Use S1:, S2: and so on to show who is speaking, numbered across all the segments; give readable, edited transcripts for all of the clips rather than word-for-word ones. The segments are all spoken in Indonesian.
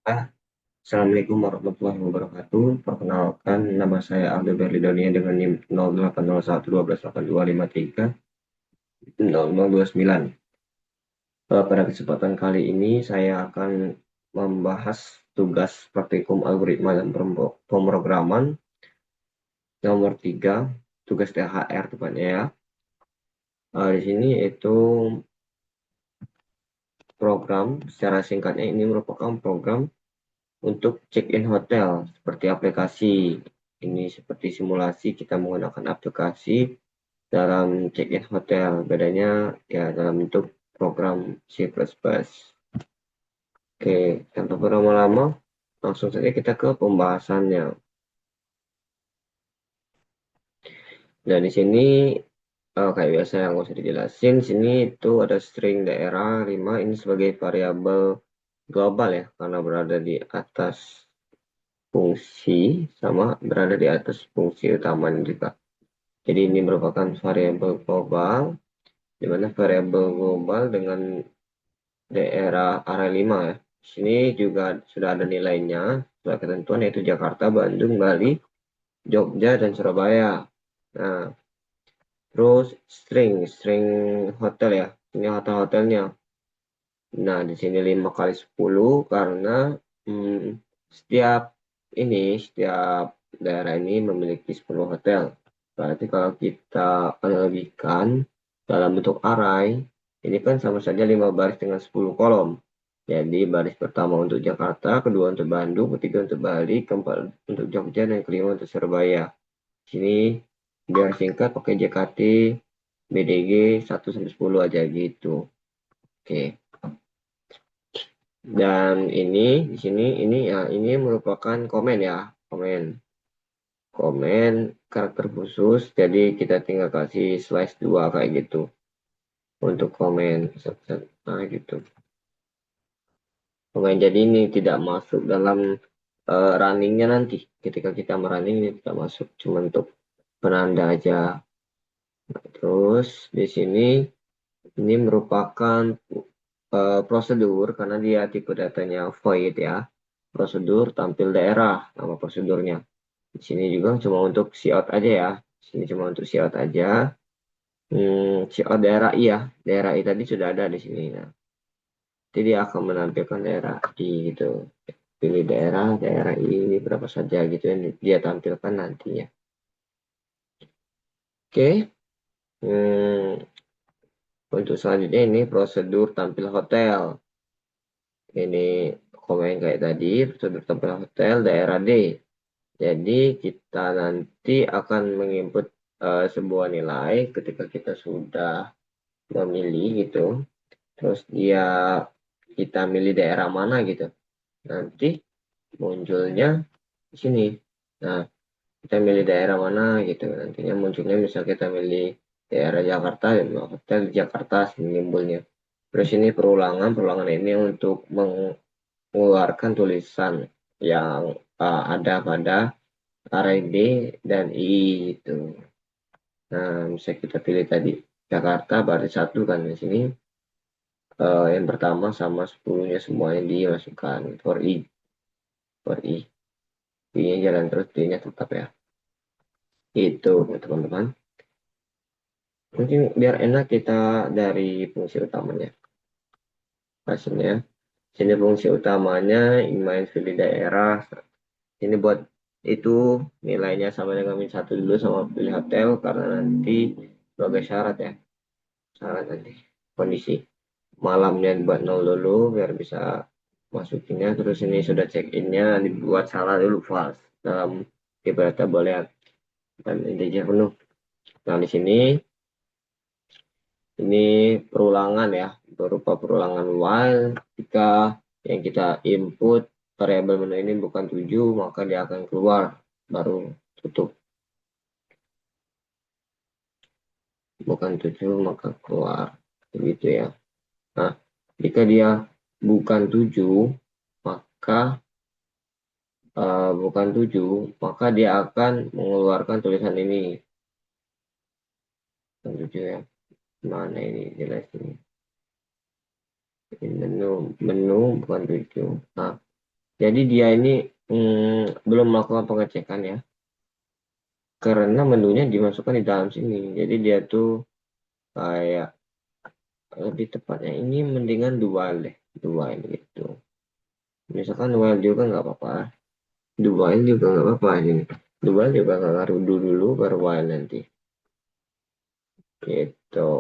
S1: Assalamualaikum warahmatullahi wabarakatuh. Perkenalkan, nama saya Aldo Berlidonia dengan NIM 08011282530029. Pada kesempatan kali ini saya akan membahas tugas praktikum algoritma dan pemrograman nomor 3, tugas THR tepatnya ya. Di sini itu program, secara singkatnya ini merupakan program untuk check-in hotel seperti aplikasi. Ini seperti simulasi kita menggunakan aplikasi dalam check-in hotel. Bedanya ya dalam bentuk program C++. Oke, tanpa berlama-lama, langsung saja kita ke pembahasannya. Dan di sini kayak biasa yang nggak usah dijelasin, sini itu ada string daerah 5 ini sebagai variabel global ya, karena berada di atas fungsi sama berada di atas fungsi utama juga. Jadi ini merupakan variabel global, di mana variabel global dengan daerah area 5 ya. Di sini juga sudah ada nilainya, sesuai ketentuan yaitu Jakarta, Bandung, Bali, Jogja, dan Surabaya. Nah, terus string hotel ya. Ini hotel-hotelnya. Nah, di sini 5 kali 10 karena setiap setiap daerah ini memiliki 10 hotel. Berarti kalau kita analogikan dalam bentuk array, ini kan sama saja 5 baris dengan 10 kolom. Jadi baris pertama untuk Jakarta, kedua untuk Bandung, ketiga untuk Bali, keempat untuk Jogja, dan kelima untuk Surabaya. Di sini biar singkat pakai JKT, BDG 1 sampai 10 aja gitu. Oke. Dan ini di sini ini merupakan komen ya, komen karakter khusus. Jadi kita tinggal kasih slash 2 kayak gitu untuk komen. Nah, gitu. Komen jadi ini tidak masuk dalam runningnya nanti. Ketika kita merunning ini tidak masuk, cuma untuk penanda aja. Nah, terus di sini ini merupakan prosedur karena dia tipe datanya void ya. Prosedur tampil daerah nama prosedurnya. Di sini juga cuma untuk cout aja ya. Di sini cuma untuk cout aja. Cout daerah I ya. Daerah I tadi sudah ada di sini. Nah, jadi dia akan menampilkan daerah I gitu. Pilih daerah I ini berapa saja gitu yang dia tampilkan nantinya. Oke. Hmm, untuk selanjutnya ini prosedur tampil hotel. Ini komen kayak tadi, prosedur tampil hotel daerah D. Jadi kita nanti akan menginput sebuah nilai ketika kita sudah memilih gitu. Terus kita milih daerah mana gitu. Nanti munculnya di sini. Nah, kita milih daerah mana gitu. Nantinya munculnya misal kita milih daerah Jakarta, ya hotel di Jakarta simbolnya. Terus ini perulangan ini untuk mengeluarkan tulisan yang ada pada array B dan I itu. Nah, bisa kita pilih tadi Jakarta baris satu kan di sini. Yang pertama sama 10-nya semuanya dimasukkan for I. I-nya jalan terus, D-nya tetap ya. Itu teman-teman. Mungkin biar enak kita dari fungsi utamanya. Hasilnya. Sini fungsi utamanya main pilih daerah. Ini buat itu nilainya sama dengan min satu dulu sama pilih hotel karena nanti sebagai syarat ya. Syarat nanti kondisi malamnya buat nol dulu biar bisa masukinnya. Terus ini sudah check innya dibuat salah dulu false dalam ibaratnya boleh dan integer penuh. Nah di sini ini perulangan ya, berupa perulangan while. Jika yang kita input variabel menu ini bukan 7 maka dia akan keluar baru tutup. Bukan 7 maka keluar begitu ya. Nah jika dia bukan 7 maka bukan 7 maka dia akan mengeluarkan tulisan ini. Bukan 7 ya, mana ini jelas ini menu bukan 7. Nah Jadi dia ini belum melakukan pengecekan ya, karena menunya dimasukkan di dalam sini. Jadi dia tuh kayak lebih tepatnya ini mendingan dual deh, dual gitu. Misalkan dual juga nggak apa-apa, dual juga nggak apa-apa ini. Dual juga nggak ngaruh dulu baru while nanti. Gitu.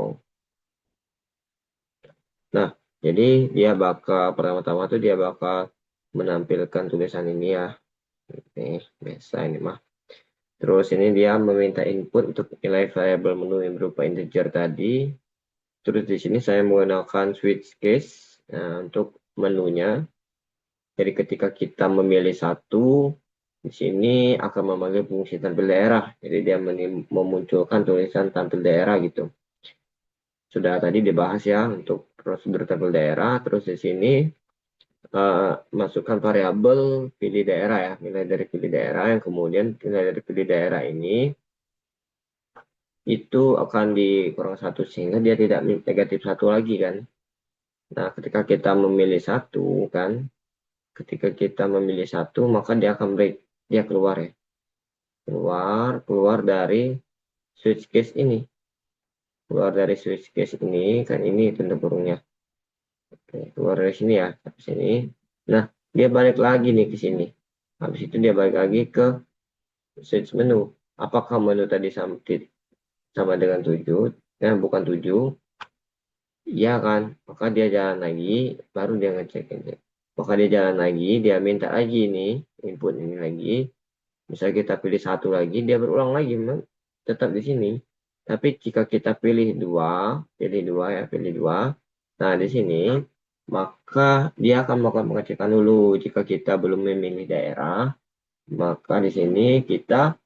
S1: Nah, jadi dia bakal pertama-tama tuh dia bakal menampilkan tulisan ini ya. Oke, biasa ini mah. Terus ini dia meminta input untuk nilai variabel menu yang berupa integer tadi. Terus di sini saya menggunakan switch case untuk menunya. Jadi ketika kita memilih satu, di sini akan memanggil fungsi tampil daerah. Jadi dia memunculkan tulisan tampil daerah gitu. Sudah tadi dibahas ya untuk prosedur tampil daerah. Terus di sini masukkan variabel pilih daerah ya, nilai dari pilih daerah yang kemudian nilai dari pilih daerah ini itu akan dikurang satu sehingga dia tidak negatif satu lagi kan. Nah, ketika kita memilih satu kan, ketika kita memilih satu maka dia akan break, dia keluar ya, keluar dari switch case ini, keluar dari switch case ini kan, ini tanda kurungnya. Oke, keluar dari sini ya, habis sini. Nah, dia balik lagi nih ke sini. Habis itu dia balik lagi ke switch menu. Apakah menu tadi sama dengan 7? Ya, bukan 7. Iya kan? Maka dia jalan lagi, baru dia ngecek ini. Maka dia jalan lagi, dia minta lagi nih, input ini lagi. Misal kita pilih satu lagi, dia berulang lagi, tetap di sini. Tapi jika kita pilih dua ya, pilih dua. Nah, di sini, maka dia akan melakukan pengecekan dulu. Jika kita belum memilih daerah, maka di sini kita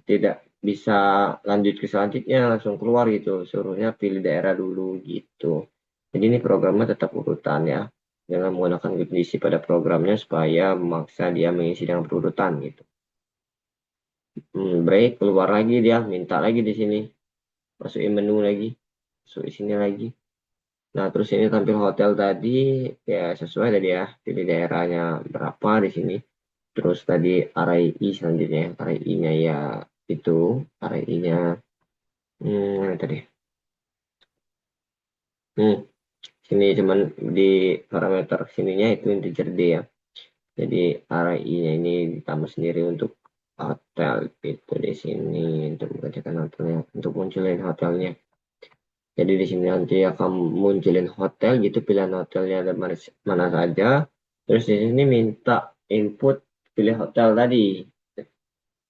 S1: tidak bisa lanjut ke selanjutnya, langsung keluar gitu. Suruhnya pilih daerah dulu gitu. Jadi ini programnya tetap urutan ya. Jangan menggunakan kondisi pada programnya supaya memaksa dia mengisi dengan berurutan gitu. Break, keluar lagi dia, minta lagi di sini. Masukin menu lagi. Masuk sini lagi. Nah, terus ini tampil hotel tadi, ya sesuai tadi ya. Pilih daerahnya berapa di sini. Terus tadi array I selanjutnya, array I-nya ya itu, array I-nya mana tadi? Sini cuman di parameter sininya itu integer D ya. Jadi array I-nya ini ditambah sendiri untuk hotel itu di sini untuk mengerjakan hotelnya, untuk munculin hotelnya. Jadi di sini nanti akan munculin hotel gitu, pilihan hotelnya ada mana saja. Terus di sini minta input pilih hotel tadi.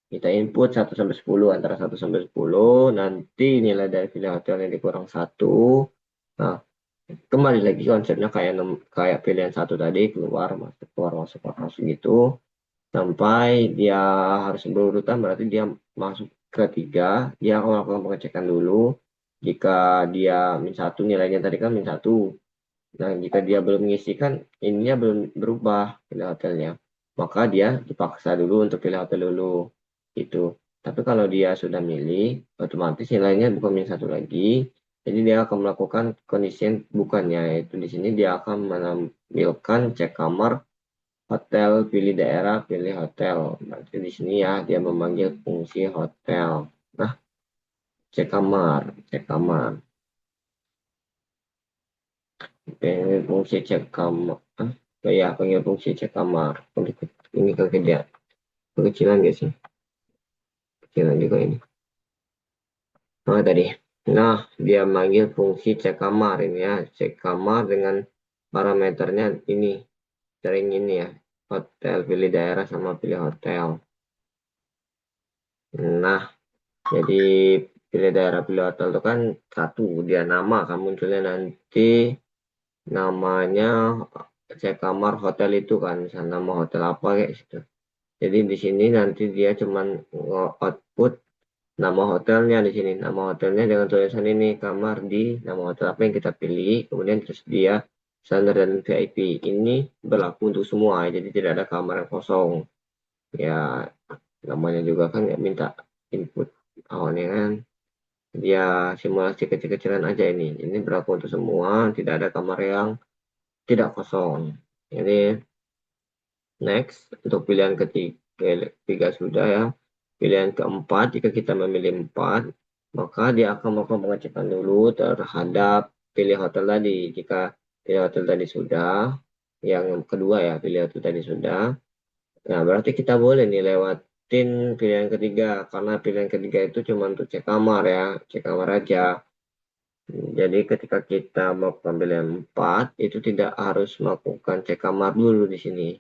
S1: Kita input 1 sampai 10, antara 1 sampai 10, nanti nilai dari pilih hotelnya dikurang 1. Nah, kembali lagi konsepnya kayak pilihan satu tadi, keluar masuk gitu, sampai dia harus berurutan, berarti dia masuk ke 3, dia akan melakukan pengecekan dulu. Jika dia min 1, nilainya tadi kan min 1. Nah, jika dia belum mengisikan, ininya belum berubah pilih hotelnya, maka dia dipaksa dulu untuk pilih hotel dulu. Itu. Tapi kalau dia sudah milih, otomatis nilainya bukan min 1 lagi. Jadi dia akan melakukan kondisi yang bukannya, yaitu di sini dia akan menampilkan cek kamar, hotel, pilih daerah, pilih hotel. Berarti di sini ya dia memanggil fungsi hotel. Nah, cek kamar, cek kamar. Panggil fungsi cek kamar. Oh ya, panggil fungsi cek kamar. Ini kekecilan gak sih? Kecilan juga ini. Oh tadi. Nah, dia manggil fungsi cek kamar ini ya. Cek kamar dengan parameternya ini. Sering ini ya. Hotel, pilih daerah sama pilih hotel. Nah, jadi pilih daerah pilih hotel itu kan satu. Dia nama akan munculnya nanti namanya cek kamar hotel itu kan. Misalnya nama hotel apa kayak gitu. Jadi di sini nanti dia cuman output nama hotelnya di sini. Nama hotelnya dengan tulisan ini kamar di nama hotel apa yang kita pilih. Kemudian terus dia standar dan VIP. Ini berlaku untuk semua. Jadi tidak ada kamar yang kosong. Ya namanya juga kan nggak minta input awalnya kan. Dia simulasi kecil-kecilan aja ini. Ini berlaku untuk semua. Tidak ada kamar yang tidak kosong. Ini Next, untuk pilihan ketiga sudah ya. Pilihan keempat, jika kita memilih 4, maka dia akan melakukan pengecekan dulu terhadap pilih hotel tadi. Jika pilih hotel tadi sudah, yang kedua ya, pilih hotel tadi sudah. Nah, berarti kita boleh nih lewatin pilihan ketiga, karena pilihan ketiga itu cuma untuk cek kamar ya, cek kamar aja. Jadi ketika kita melakukan pilihan 4, itu tidak harus melakukan cek kamar dulu di sini.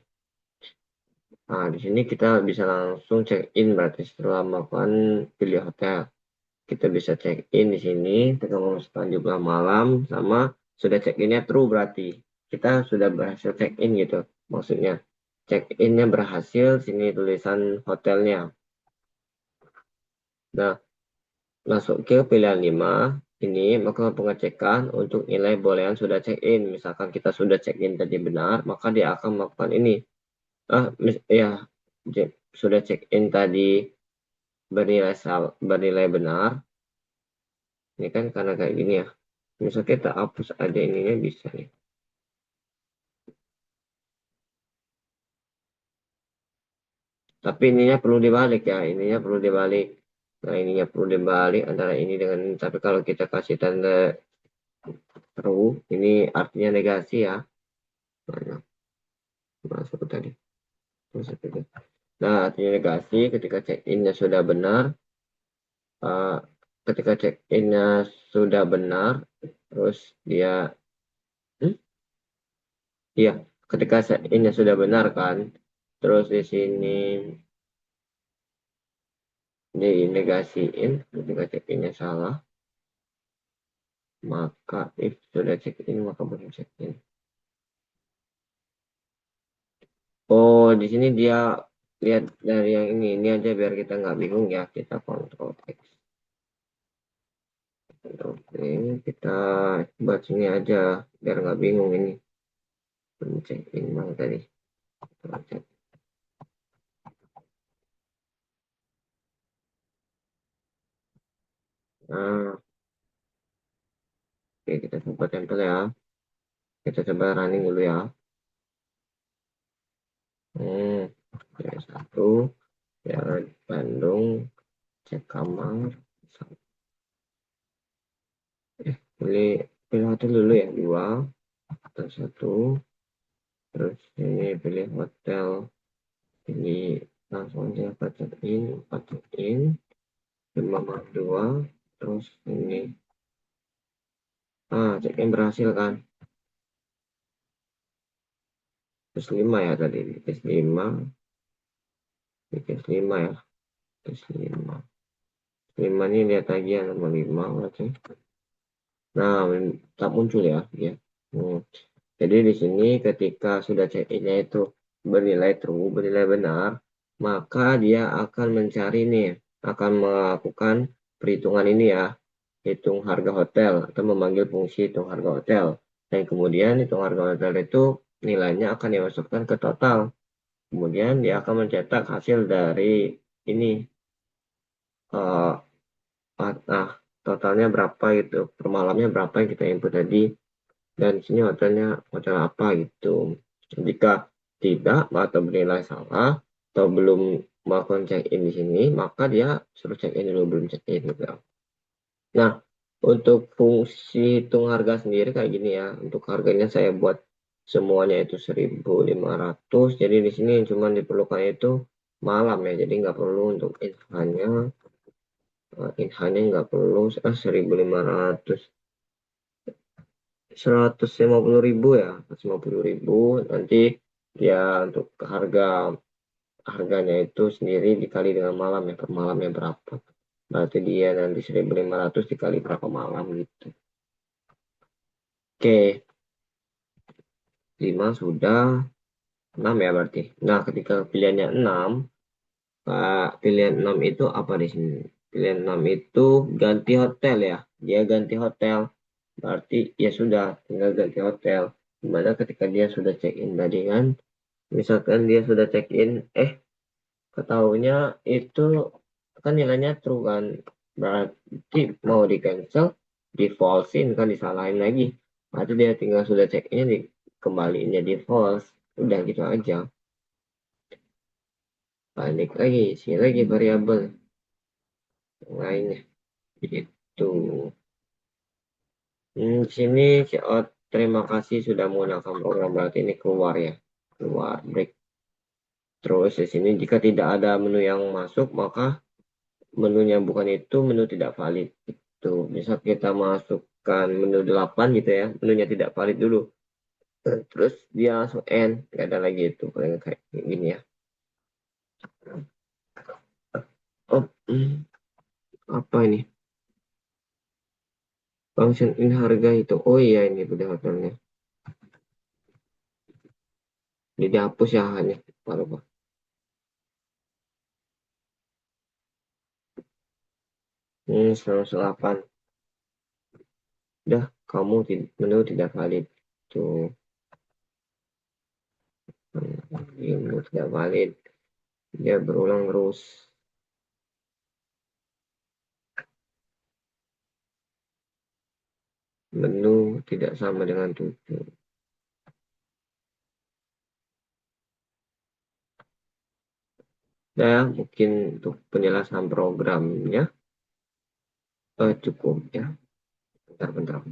S1: Nah, di sini kita bisa langsung check in berarti setelah melakukan pilih hotel. Kita bisa check in di sini, kita memasukkan jumlah malam sama sudah check innya true berarti kita sudah berhasil check in gitu. Maksudnya check innya berhasil, sini tulisan hotelnya. Nah, masuk ke pilihan 5 ini melakukan pengecekan untuk nilai bolehan sudah check in. Misalkan kita sudah check in tadi benar, maka dia akan melakukan ini. Ya, sudah check in tadi bernilai benar. Ini kan karena kayak gini ya. Misal kita hapus aja ininya bisa nih. Tapi ininya perlu dibalik ya. Ininya perlu dibalik. Nah, ininya perlu dibalik antara ini dengan ini. Tapi kalau kita kasih tanda true, ini artinya negasi ya. Mana? Masuk tadi. Masuk tadi. Nah, artinya negasi ketika check-innya sudah benar. Uh, ketika check-innya sudah benar, terus dia, iya, ketika check-innya sudah benar kan, terus di sini dinegasiin ketika check-innya salah, maka if sudah check-in maka belum check-in. Oh, di sini dia lihat dari yang ini aja biar kita nggak bingung ya, kita kontrol X. Oke, kita buat sini aja biar nggak bingung ini. Check-in mana tadi? Nah, oke, kita coba tempel ya. Kita coba running dulu ya. Oke, satu, ya Bandung, cek kamar. Pilih pilih hotel dulu ya, dua atau satu. Terus ini pilih hotel, ini langsung aja check in, check in, 5 dua. Terus ini, check in berhasil kan? Terus 5 ya tadi, terus 5, terus 5 ya, terus 5. 5 ini lihat lagi yang nomor 5 berarti. Nah, tak muncul ya, ya. Hmm. Jadi di sini ketika sudah check-in-nya itu bernilai true, bernilai benar, maka dia akan mencari nih, akan melakukan perhitungan ini ya, hitung harga hotel atau memanggil fungsi hitung harga hotel. Dan kemudian hitung harga hotel itu nilainya akan dimasukkan ke total. Kemudian dia akan mencetak hasil dari ini, uh, nah totalnya berapa gitu, per malamnya berapa yang kita input tadi. Dan sini hotelnya hotel apa gitu. Jika tidak atau bernilai salah atau belum melakukan check in di sini, maka dia suruh check in dulu belum check in gitu. Nah, untuk fungsi hitung harga sendiri kayak gini ya. Untuk harganya saya buat semuanya itu 1.500. Jadi di sini cuma diperlukan itu malam ya. Jadi nggak perlu untuk inhanya, nggak perlu 1.500. 150.000 ya, 150.000 nanti ya untuk harganya itu sendiri dikali dengan malam ya, per malamnya berapa, berarti dia nanti 1.500 dikali berapa malam gitu. Oke, 5 sudah, 6 ya berarti. Nah, ketika pilihannya 6, pilihan 6 itu apa di sini? Pilihan 6 itu ganti hotel ya, dia ganti hotel, berarti ya sudah tinggal ganti hotel. Dimana ketika dia sudah check in tadi kan, misalkan dia sudah check in, ketahuinya itu kan nilainya true kan, berarti mau di cancel, di false-in kan, disalahin lagi, berarti dia tinggal sudah check in dikembaliinnya di false, udah gitu aja. balik lagi, sini lagi variabel yang lainnya. Itu. Sini oh, terima kasih sudah menggunakan program, berarti ini keluar ya. Keluar break. Terus di sini jika tidak ada menu yang masuk, maka menunya bukan itu, menu tidak valid. Itu bisa kita masukkan menu 8 gitu ya. Menunya tidak valid dulu. Terus dia langsung end, nggak ada lagi itu kayak gini ya. Oh, apa ini? Function in harga itu. Oh iya, ini udah hotelnya. Jadi dihapus ya hanya. Baru Pak. 108. Udah, kamu menu tidak valid. Tuh, menu tidak valid. Dia berulang terus. Menu tidak sama dengan 7. Nah, mungkin untuk penjelasan programnya cukup ya. Bentar-bentar.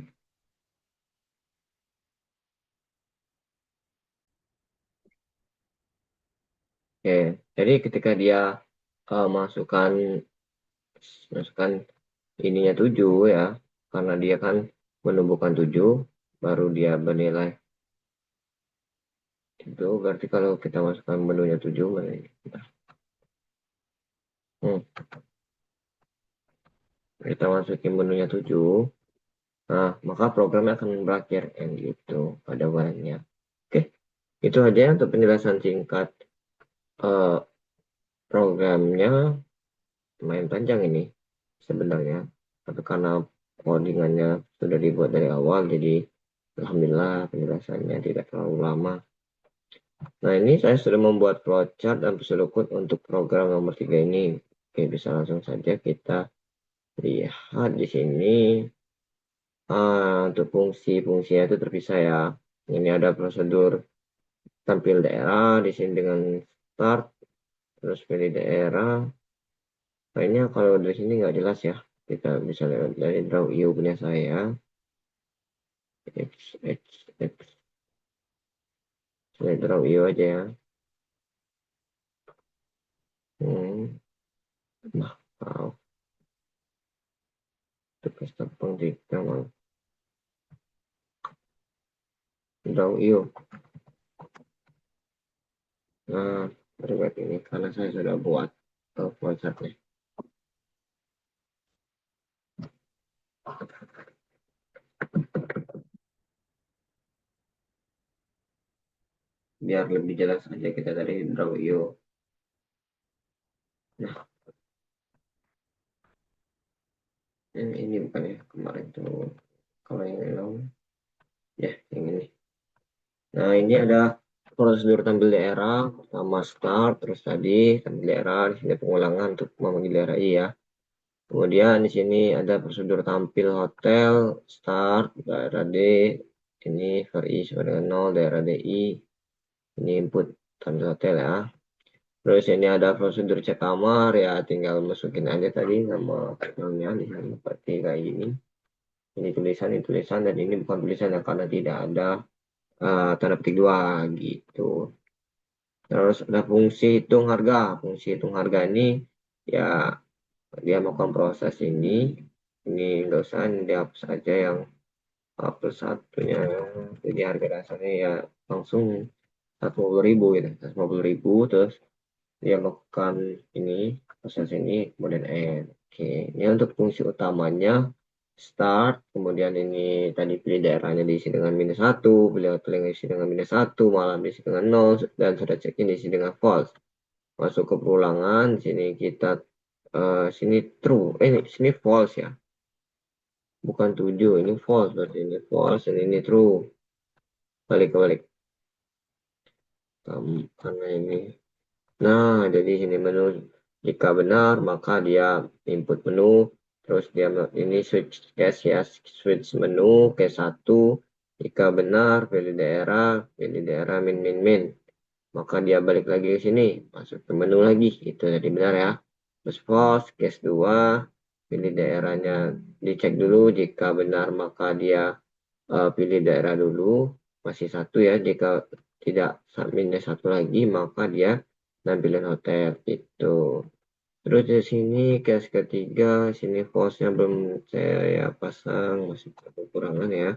S1: Oke, jadi ketika dia masukkan masukkan ininya 7 ya, karena dia kan menumbuhkan 7, baru dia bernilai itu. Berarti kalau kita masukkan menunya 7, hmm, kita masukin menunya 7, nah maka programnya akan berakhir yang gitu pada banyak. Oke, itu aja untuk penjelasan singkat eh, programnya. Lumayan panjang ini sebenarnya, tapi karena codingannya sudah dibuat dari awal, jadi alhamdulillah penjelasannya tidak terlalu lama. Nah, ini saya sudah membuat flowchart dan pseudocode untuk program nomor 3 ini. Oke, bisa langsung saja kita lihat di sini. Untuk fungsi-fungsinya itu terpisah ya. Ini ada prosedur tampil daerah di sini dengan start, terus pilih daerah. Kayaknya kalau dari sini nggak jelas ya. Kita bisa lihat dari draw view punya saya. X, X, X. Saya draw view aja ya. Nah, maaf. Tugas tepung di draw view. Nah, berbuat ini karena saya sudah buat flowchartnya. Biar lebih jelas aja kita dari draw view. Nah, ini bukan ya kemarin tuh. Kalau yang long, ya yang ini. Nah, ini ada prosedur tampil daerah, pertama start, terus tadi tampil daerah, di sini pengulangan untuk memanggil daerah I ya. Kemudian di sini ada prosedur tampil hotel, start, daerah D, ini for I sama dengan 0, daerah DI, ini input tampil hotel ya. Terus ini ada prosedur cek kamar ya, tinggal masukin aja tadi nama hotelnya di sini seperti kayak gini. Ini tulisan, dan ini bukan tulisan ya, karena tidak ada tanda petik 2 gitu. Terus ada fungsi hitung harga. Fungsi hitung harga ini ya dia melakukan proses ini. Ini nggak usah, ini dihapus saja yang plus satunya. Jadi harga dasarnya ya langsung 150.000 gitu. 150.000 terus dia melakukan ini proses ini kemudian end. Oke, ini untuk fungsi utamanya start, kemudian ini tadi pilih daerahnya diisi dengan -1, pilih diisi dengan -1, malam diisi dengan 0, dan sudah check in diisi dengan false. Masuk ke perulangan, sini kita sini true, sini false ya, bukan 7, ini false, berarti ini false dan ini true. Balik. Karena ini, nah jadi sini menu jika benar maka dia input menu, terus dia ini switch case ya, switch menu ke 1. Jika benar pilih daerah min min min. maka dia balik lagi ke sini, masuk ke menu lagi, itu tadi benar ya. Terus false, case 2, pilih daerahnya, dicek dulu, jika benar maka dia pilih daerah dulu, masih satu ya, jika tidak minus satu lagi, maka dia nampilin hotel, itu. Terus di sini case ketiga, sini false-nya belum saya pasang, masih kekurangan ya.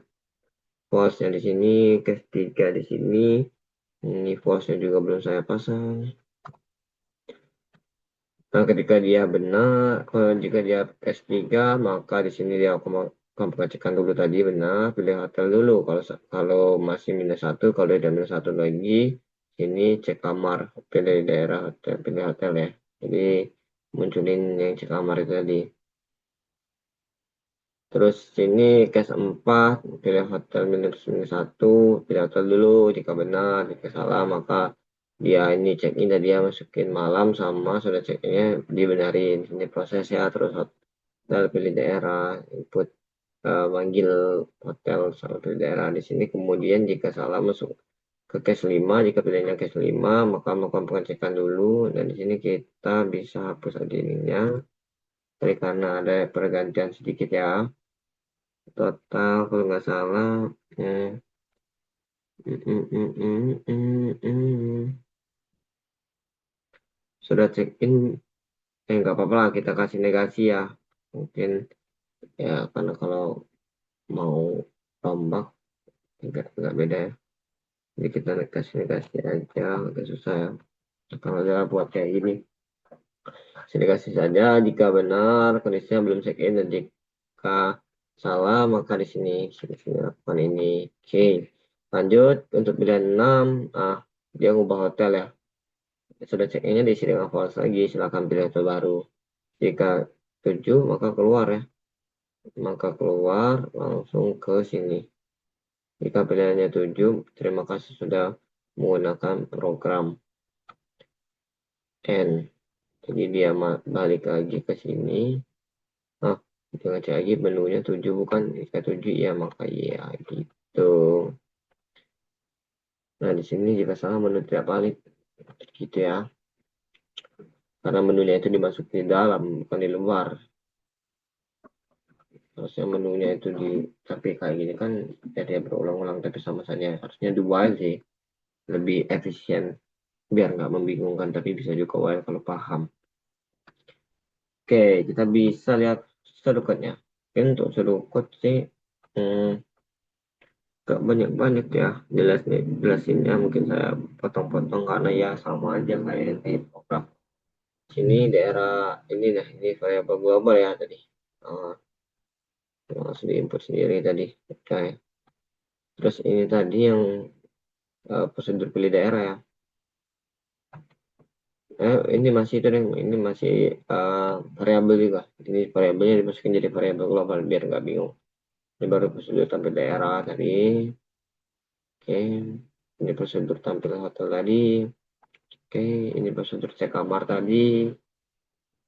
S1: False-nya di sini, case 3 di sini, ini false-nya juga belum saya pasang. Nah, ketika dia benar, jika dia S3, maka di sini dia akan perhatikan dulu tadi benar, pilih hotel dulu. Kalau masih minus satu, kalau dia minus satu lagi, ini cek kamar, pilih daerah hotel, pilih hotel ya. Jadi munculin yang cek kamar itu tadi. Terus sini case 4, pilih hotel minus minus satu, pilih hotel dulu. Jika benar, jika salah, maka dia ini check-in dan dia masukin malam sama sudah check-innya dibenarin. Ini proses ya, terus hotel pilih daerah, input manggil hotel sama pilih daerah di sini. Kemudian jika salah masuk ke case 5, jika pilihnya case 5, maka melakukan pengecekan dulu dan di sini kita bisa hapus aja ininya. Tapi karena ada pergantian sedikit ya. Total kalau nggak salah eh, mm, mm, mm, mm, mm, mm. Sudah check in, nggak apa-apa lah kita kasih negasi ya, mungkin ya, karena kalau mau tombak nggak beda ya, jadi kita kasih negasi aja, agak susah ya kalau udah buat kayak gini. Kasih negasi saja jika benar kondisinya belum check in, dan jika salah maka di sini lakukan ini. Oke, lanjut untuk pilihan 6. Dia ngubah hotel ya. Sudah check-innya diisi dengan false lagi, silakan pilih hotel baru. Jika 7 maka keluar ya. Maka keluar langsung ke sini. Jika pilihannya 7, terima kasih sudah menggunakan program N. Jadi dia balik lagi ke sini. Nah, kita cek lagi menunya 7 bukan? Jika 7 ya maka ya gitu. Nah, di sini jika salah menu tidak balik. Gitu ya. Karena menunya itu dimasuki di dalam, bukan di luar. Harusnya menunya itu tapi kayak gini kan jadi berulang-ulang tapi sama saja, harusnya di while sih lebih efisien biar nggak membingungkan, tapi bisa juga while kalau paham. Oke, kita bisa lihat shortcutnya. Untuk shortcut sih hmm, gak banyak-banyak ya jelasinnya, mungkin saya potong-potong karena ya sama aja kayak di program. Sini daerah ini, nah ini variabel global ya tadi. uh, Langsung diinput sendiri tadi. Oke, terus ini tadi yang prosedur pilih daerah ya. Ini masih itu deh, ini masih variabel juga. Ini variabelnya dimasukin jadi variabel global biar nggak bingung. Ini baru prosedur tampil daerah tadi. Oke, ini prosedur tampil hotel tadi. Oke, ini prosedur cek kamar tadi.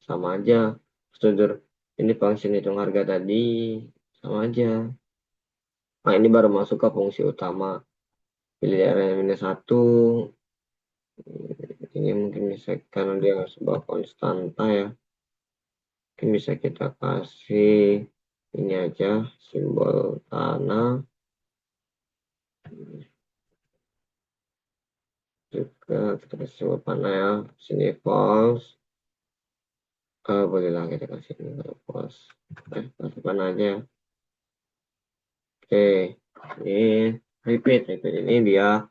S1: Sama aja. Prosedur ini function hitung harga tadi. Sama aja. Nah, ini baru masuk ke fungsi utama. Pilih daerah yang minus satu. Ini mungkin bisa karena dia sebuah konstanta ya. Mungkin bisa kita kasih ini aja, simbol tanah. Juga kita kasih simbol panah ya. Sini false. Bolehlah kita kasih ini kalau false. Kasih panah aja. Oke, ini repeat ini dia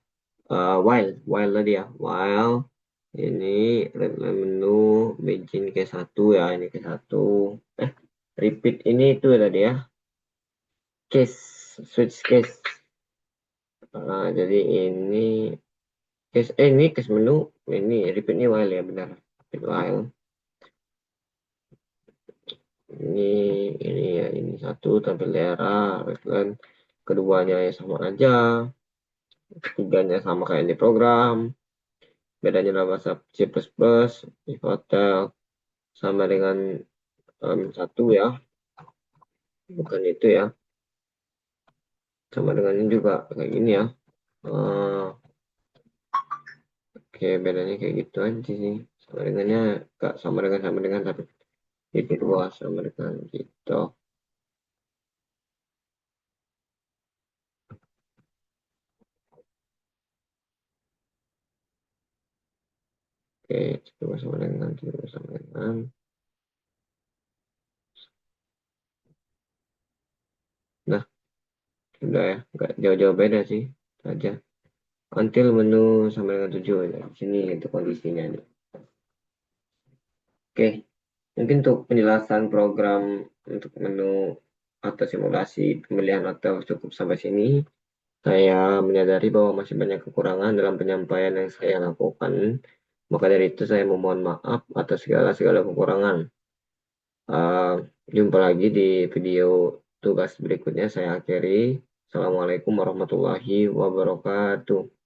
S1: while tadi ya, while ini red line menu begin ke satu ya, ini ke satu. Repeat ini itu tadi ya, case, switch case. Jadi ini ini case menu, ini repeat ini while ya, benar, repeat while. Ini ya, ini satu tampil daerah, redline. Keduanya ya sama aja, ketiganya sama kayak di program. Bedanya dalam bahasa C++, di hotel sama dengan satu ya, bukan itu ya, sama dengan ini juga kayak gini ya. bedanya kayak gitu aja sih. Sama dengannya gak sama dengan tapi itu luas sama dengan gitu. Oke, coba sama dengan, coba sama dengan. Nah, sudah ya, nggak jauh-jauh beda sih. Itu aja. Until menu sama dengan tujuan ya. Di sini itu kondisinya nih. Oke, mungkin untuk penjelasan program untuk menu atau simulasi pemilihan hotel cukup sampai sini. Saya menyadari bahwa masih banyak kekurangan dalam penyampaian yang saya lakukan. Maka dari itu saya memohon maaf atas segala-segala kekurangan. Uh, Jumpa lagi di video tugas berikutnya. Saya akhiri. Assalamualaikum warahmatullahi wabarakatuh.